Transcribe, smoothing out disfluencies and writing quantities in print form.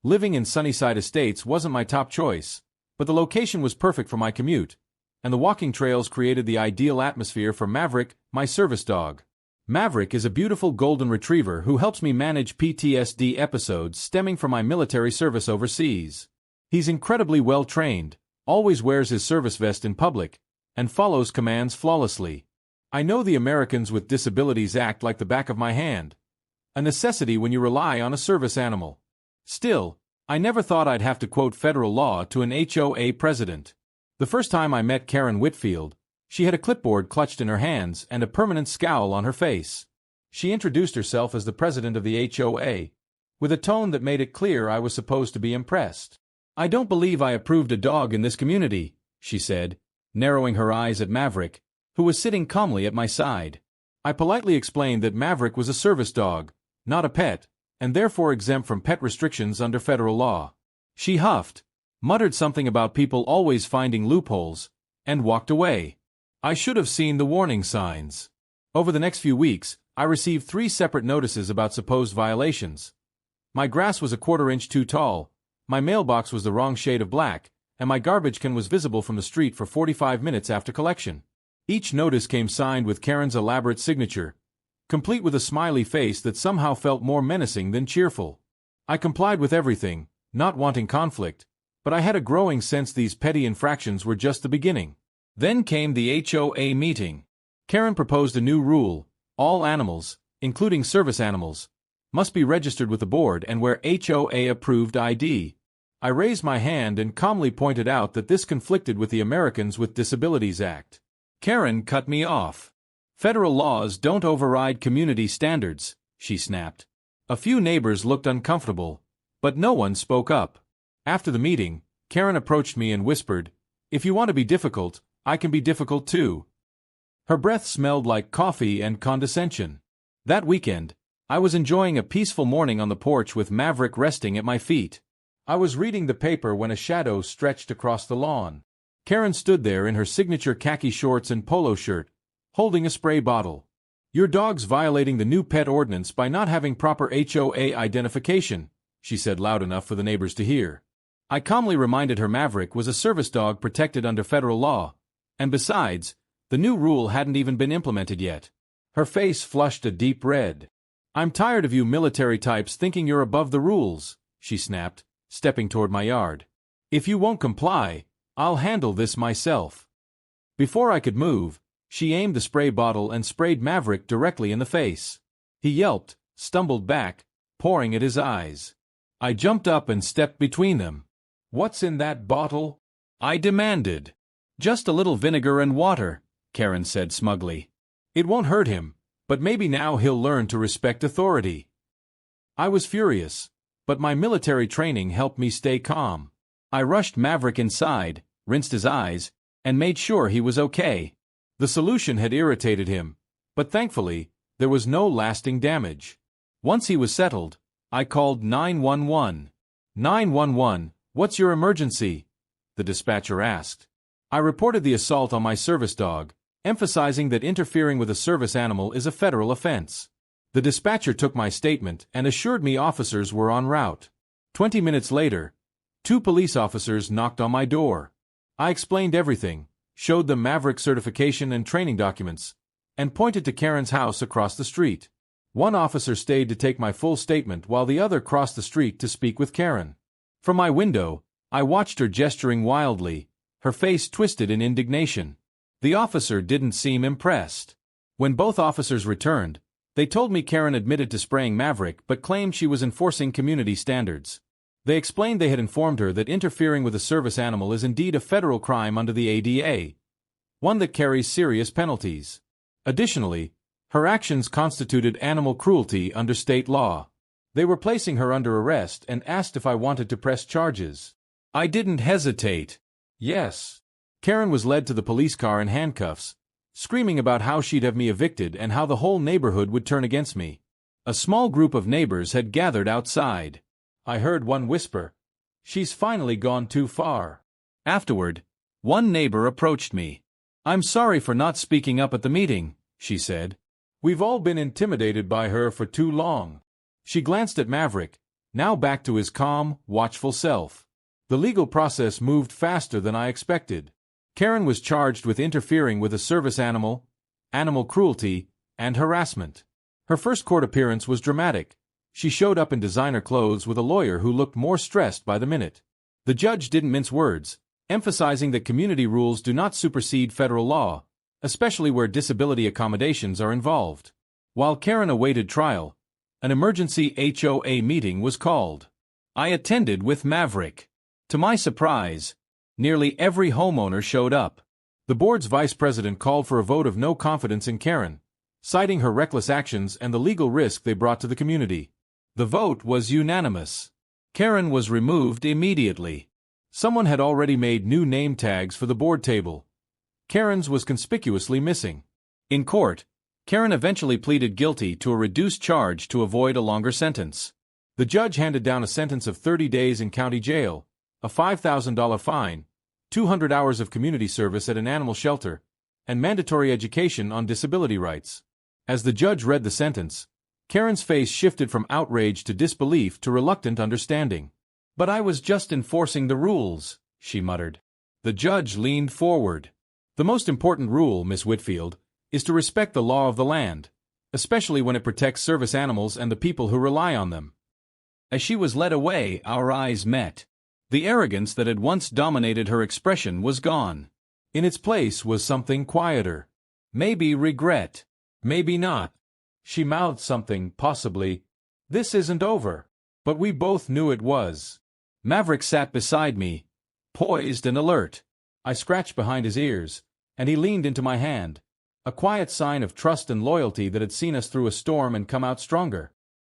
Living in Sunnyside Estates wasn't my top choice, but the location was perfect for my commute, and the walking trails created the ideal atmosphere for Maverick, my service dog. Maverick is a beautiful golden retriever who helps me manage PTSD episodes stemming from my military service overseas. He's incredibly well trained, always wears his service vest in public, and follows commands flawlessly. I know the Americans with Disabilities Act like the back of my hand, a necessity when you rely on a service animal. Still, I never thought I'd have to quote federal law to an HOA president. The first time I met Karen Whitfield, she had a clipboard clutched in her hands and a permanent scowl on her face. She introduced herself as the president of the HOA, with a tone that made it clear I was supposed to be impressed. "I don't believe I approved a dog in this community," she said, narrowing her eyes at Maverick, who was sitting calmly at my side. I politely explained that Maverick was a service dog, not a pet, and therefore exempt from pet restrictions under federal law. She huffed, muttered something about people always finding loopholes, and walked away. I should have seen the warning signs. Over the next few weeks, I received 3 separate notices about supposed violations. My grass was a quarter-inch too tall, my mailbox was the wrong shade of black, and my garbage can was visible from the street for 45 minutes after collection. Each notice came signed with Karen's elaborate signature, complete with a smiley face that somehow felt more menacing than cheerful. I complied with everything, not wanting conflict, but I had a growing sense these petty infractions were just the beginning. Then came the HOA meeting. Karen proposed a new rule: all animals, including service animals, must be registered with the board and wear HOA-approved ID. I raised my hand and calmly pointed out that this conflicted with the Americans with Disabilities Act. Karen cut me off. "Federal laws don't override community standards," she snapped. A few neighbors looked uncomfortable, but no one spoke up. After the meeting, Karen approached me and whispered, "If you want to be difficult, I can be difficult too." Her breath smelled like coffee and condescension. That weekend, I was enjoying a peaceful morning on the porch with Maverick resting at my feet. I was reading the paper when a shadow stretched across the lawn. Karen stood there in her signature khaki shorts and polo shirt, holding a spray bottle. "Your dog's violating the new pet ordinance by not having proper HOA identification," she said loud enough for the neighbors to hear. I calmly reminded her Maverick was a service dog protected under federal law, and besides, the new rule hadn't even been implemented yet. Her face flushed a deep red. "I'm tired of you military types thinking you're above the rules," she snapped, stepping toward my yard. "If you won't comply, I'll handle this myself." Before I could move, she aimed the spray bottle and sprayed Maverick directly in the face. He yelped, stumbled back, pouring at his eyes. I jumped up and stepped between them. "What's in that bottle?" I demanded. "Just a little vinegar and water," Karen said smugly. "It won't hurt him, but maybe now he'll learn to respect authority." I was furious, but my military training helped me stay calm. I rushed Maverick inside, rinsed his eyes, and made sure he was okay. The solution had irritated him, but thankfully, there was no lasting damage. Once he was settled, I called 911. "911, what's your emergency?" the dispatcher asked. I reported the assault on my service dog, emphasizing that interfering with a service animal is a federal offense. The dispatcher took my statement and assured me officers were en route. 20 minutes later, 2 police officers knocked on my door. I explained everything, showed them Maverick certification and training documents, and pointed to Karen's house across the street. One officer stayed to take my full statement while the other crossed the street to speak with Karen. From my window, I watched her gesturing wildly, her face twisted in indignation. The officer didn't seem impressed. When both officers returned, they told me Karen admitted to spraying Maverick but claimed she was enforcing community standards. They explained they had informed her that interfering with a service animal is indeed a federal crime under the ADA, one that carries serious penalties. Additionally, her actions constituted animal cruelty under state law. They were placing her under arrest and asked if I wanted to press charges. I didn't hesitate. Yes. Karen was led to the police car in handcuffs, screaming about how she'd have me evicted and how the whole neighborhood would turn against me. A small group of neighbors had gathered outside. I heard one whisper, "She's finally gone too far." Afterward, one neighbor approached me. "I'm sorry for not speaking up at the meeting," she said. "We've all been intimidated by her for too long." She glanced at Maverick, now back to his calm, watchful self. The legal process moved faster than I expected. Karen was charged with interfering with a service animal, animal cruelty, and harassment. Her first court appearance was dramatic. She showed up in designer clothes with a lawyer who looked more stressed by the minute. The judge didn't mince words, emphasizing that community rules do not supersede federal law, especially where disability accommodations are involved. While Karen awaited trial, an emergency HOA meeting was called. I attended with Maverick. To my surprise, nearly every homeowner showed up. The board's vice president called for a vote of no confidence in Karen, citing her reckless actions and the legal risk they brought to the community. The vote was unanimous. Karen was removed immediately. Someone had already made new name tags for the board table. Karen's was conspicuously missing. In court, Karen eventually pleaded guilty to a reduced charge to avoid a longer sentence. The judge handed down a sentence of 30 days in county jail, a $5,000 fine, 200 hours of community service at an animal shelter, and mandatory education on disability rights. As the judge read the sentence, Karen's face shifted from outrage to disbelief to reluctant understanding. "But I was just enforcing the rules," she muttered. The judge leaned forward. "The most important rule, Miss Whitfield, is to respect the law of the land, especially when it protects service animals and the people who rely on them." As she was led away, our eyes met. The arrogance that had once dominated her expression was gone. In its place was something quieter. Maybe regret. Maybe not. She mouthed something, possibly, "This isn't over." But we both knew it was. Maverick sat beside me, poised and alert. I scratched behind his ears, and he leaned into my hand, a quiet sign of trust and loyalty that had seen us through a storm and come out stronger.